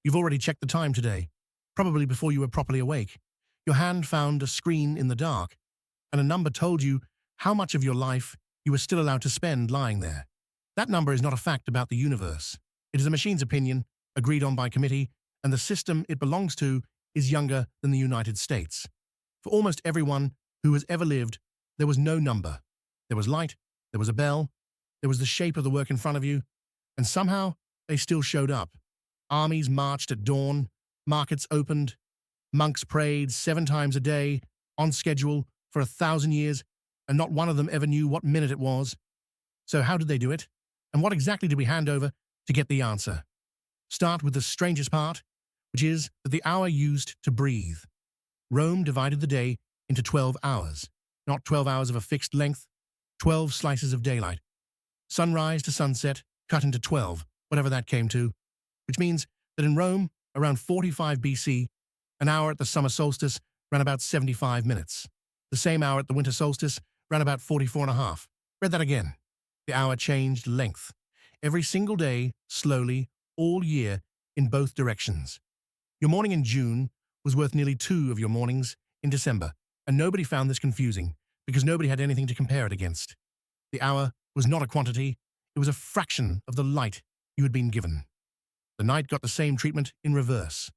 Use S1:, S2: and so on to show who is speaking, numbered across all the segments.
S1: You've already checked the time today, probably before you were properly awake. Your hand found a screen in the dark, and a number told you how much of your life you were still allowed to spend lying there. That number is not a fact about the universe. It is a machine's opinion, agreed on by committee, and the system it belongs to is younger than the United States. For almost everyone who has ever lived, there was no number. There was light, there was a bell, there was the shape of the work in front of you, and somehow they still showed up. Armies marched at dawn, markets opened, monks prayed 7 times a day, on schedule, for 1,000 years, and not one of them ever knew what minute it was. So how did they do it? And what exactly did we hand over to get the answer? Start with the strangest part, which is that the hour used to breathe. Rome divided the day into 12 hours, not 12 hours of a fixed length, 12 slices of daylight. Sunrise to sunset cut into 12, whatever that came to, which means that in Rome, around 45 BC, an hour at the summer solstice ran about 75 minutes. The same hour at the winter solstice ran about 44 and a half. Read that again. The hour changed length. Every single day, slowly, all year, in both directions. Your morning in June was worth nearly 2 of your mornings in December, and nobody found this confusing, because nobody had anything to compare it against. The hour was not a quantity, it was a fraction of the light you had been given. The night got the same treatment in reverse.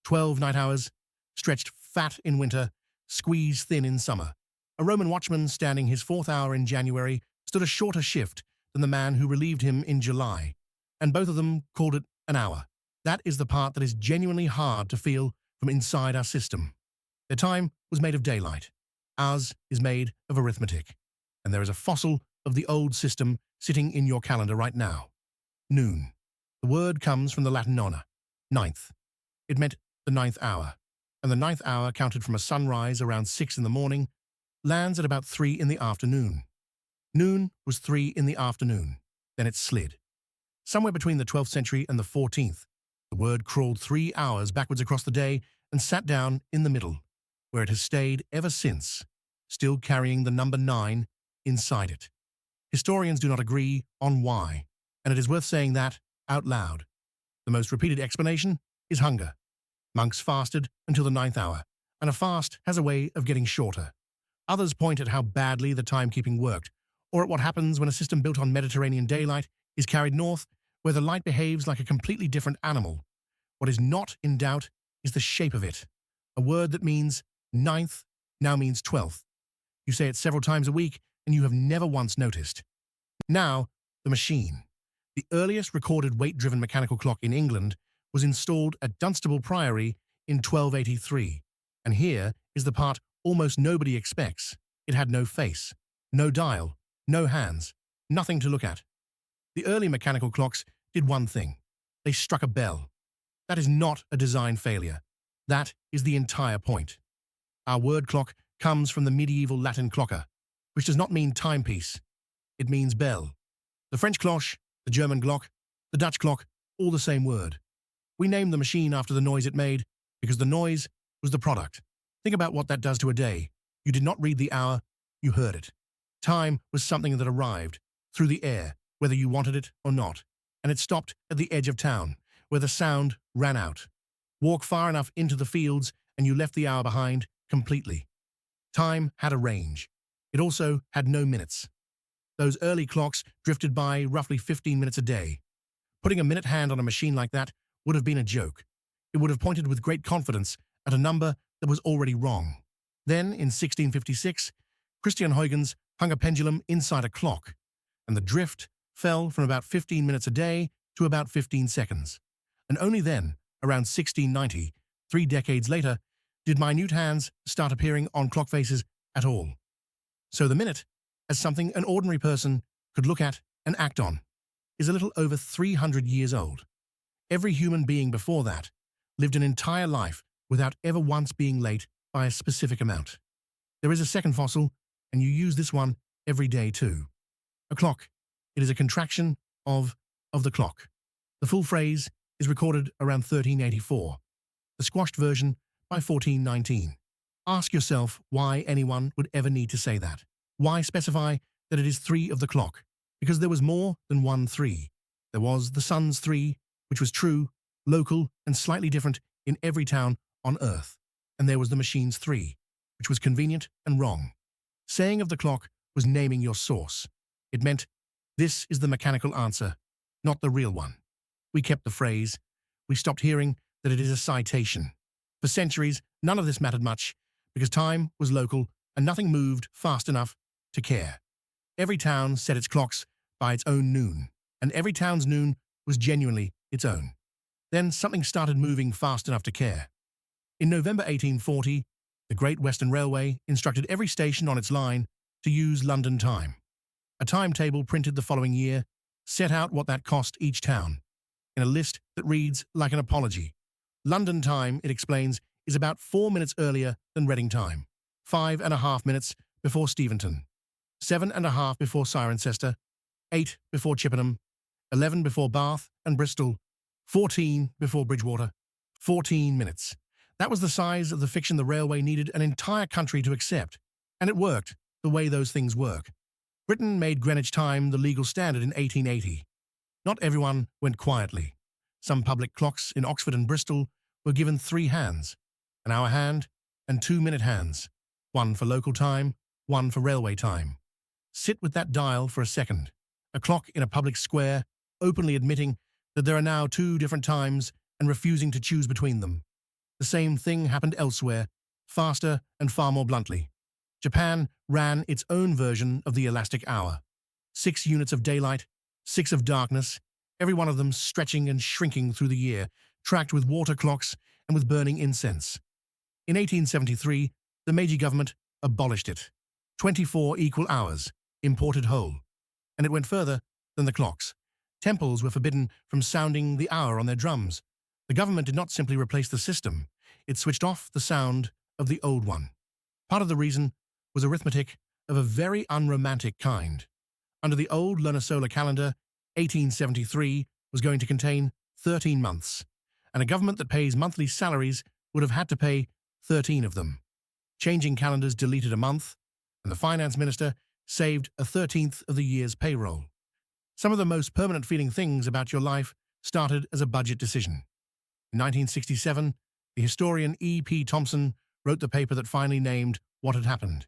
S1: 12 night hours, stretched fat in winter, squeezed thin in summer. A Roman watchman standing his 4th hour in January stood a shorter shift than the man who relieved him in July, and both of them called it an hour. That is the part that is genuinely hard to feel from inside our system. Their time was made of daylight. Ours is made of arithmetic. And there is a fossil of the old system sitting in your calendar right now. Noon. The word comes from the Latin nona, ninth. It meant the 9th hour, and the 9th hour counted from a sunrise around 6 in the morning, lands at about 3 in the afternoon. Noon was 3 in the afternoon, then it slid. Somewhere between the 12th century and the 14th, the word crawled 3 hours backwards across the day and sat down in the middle, where it has stayed ever since, still carrying the number 9 inside it. Historians do not agree on why, and it is worth saying that out loud. The most repeated explanation is hunger. Monks fasted until the 9th hour, and a fast has a way of getting shorter. Others point at how badly the timekeeping worked, or at what happens when a system built on Mediterranean daylight is carried north, where the light behaves like a completely different animal. What is not in doubt is the shape of it. A word that means 9th now means 12th. You say it several times a week, and you have never once noticed. Now, the machine. The earliest recorded weight-driven mechanical clock in England was installed at Dunstable Priory in 1283, and here is the part almost nobody expects. It had no face, no dial, no hands, nothing to look at. The early mechanical clocks did one thing. They struck a bell. That is not a design failure. That is the entire point. Our word clock comes from the medieval Latin clocker, which does not mean timepiece. It means bell. The French cloche, the German Glock, the Dutch clock, all the same word. We named the machine after the noise it made because the noise was the product. Think about what that does to a day. You did not read the hour, you heard it. Time was something that arrived through the air, whether you wanted it or not, and it stopped at the edge of town, where the sound ran out. Walk far enough into the fields and you left the hour behind completely. Time had a range. It also had no minutes. Those early clocks drifted by roughly 15 minutes a day. Putting a minute hand on a machine like that would have been a joke. It would have pointed with great confidence at a number that was already wrong. Then, in 1656, Christian Huygens hung a pendulum inside a clock, and the drift fell from about 15 minutes a day to about 15 seconds. And only then, around 1690, 3 decades later, did minute hands start appearing on clock faces at all. So the minute, as something an ordinary person could look at and act on, is a little over 300 years old. Every human being before that lived an entire life without ever once being late by a specific amount. There is a second fossil, and you use this one every day too. A clock. It is a contraction of the clock. The full phrase is recorded around 1384. The squashed version by 1419. Ask yourself why anyone would ever need to say that. Why specify that it is 3 of the clock? Because there was more than one 3. There was the sun's 3, which was true, local and slightly different in every town on Earth. And there was the machine's 3, which was convenient and wrong. Saying of the clock was naming your source. It meant, this is the mechanical answer, not the real one. We kept the phrase. We stopped hearing that it is a citation. For centuries, none of this mattered much, because time was local and nothing moved fast enough to care. Every town set its clocks by its own noon, and every town's noon was genuinely its own. Then something started moving fast enough to care. In November 1840, the Great Western Railway instructed every station on its line to use London time. A timetable printed the following year set out what that cost each town, in a list that reads like an apology. London time, it explains, is about 4 minutes earlier than Reading time, 5.5 minutes before Steventon, 7.5 before Cirencester, 8 before Chippenham, 11 before Bath and Bristol, 14 before Bridgewater. 14 minutes. That was the size of the fiction the railway needed an entire country to accept, and it worked the way those things work. Britain made Greenwich time the legal standard in 1880. Not everyone went quietly. Some public clocks in Oxford and Bristol were given 3 hands, an hour hand and 2-minute hands, one for local time, one for railway time. Sit with that dial for a second. A clock in a public square, openly admitting that there are now 2 different times and refusing to choose between them. The same thing happened elsewhere, faster and far more bluntly. Japan ran its own version of the elastic hour. 6 units of daylight, 6 of darkness, every one of them stretching and shrinking through the year, tracked with water clocks and with burning incense. In 1873, the Meiji government abolished it. 24 equal hours, imported whole. And it went further than the clocks. Temples were forbidden from sounding the hour on their drums. The government did not simply replace the system, it switched off the sound of the old one. Part of the reason was arithmetic of a very unromantic kind. Under the old lunisolar calendar, 1873 was going to contain 13 months, and a government that pays monthly salaries would have had to pay 13 of them. Changing calendars deleted a month, and the finance minister saved a 13th of the year's payroll. Some of the most permanent feeling things about your life started as a budget decision. In 1967, the historian E.P. Thompson wrote the paper that finally named what had happened.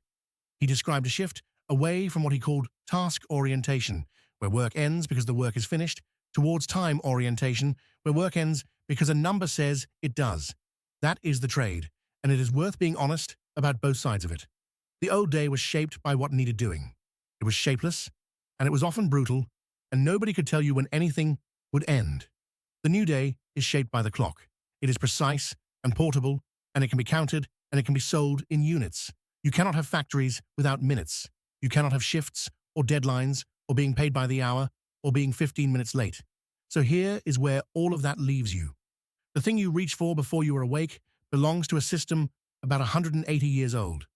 S1: He described a shift away from what he called task orientation, where work ends because the work is finished, towards time orientation, where work ends because a number says it does. That is the trade, and it is worth being honest about both sides of it. The old day was shaped by what needed doing. It was shapeless, and it was often brutal, and nobody could tell you when anything would end. The new day is shaped by the clock. It is precise and portable, and it can be counted, and it can be sold in units. You cannot have factories without minutes. You cannot have shifts or deadlines or being paid by the hour or being 15 minutes late. So here is where all of that leaves you. The thing you reach for before you are awake belongs to a system about 180 years old.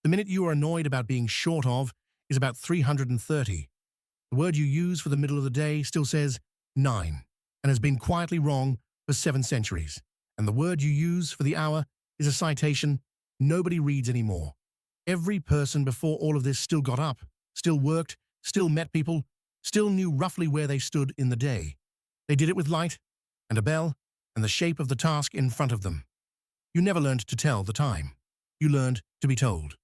S1: The minute you are annoyed about being short of is about 330. The word you use for the middle of the day still says 9 and has been quietly wrong for 7 centuries. And the word you use for the hour is a citation nobody reads anymore. Every person before all of this still got up, still worked, still met people, still knew roughly where they stood in the day. They did it with light and a bell and the shape of the task in front of them. You never learned to tell the time. You learned to be told.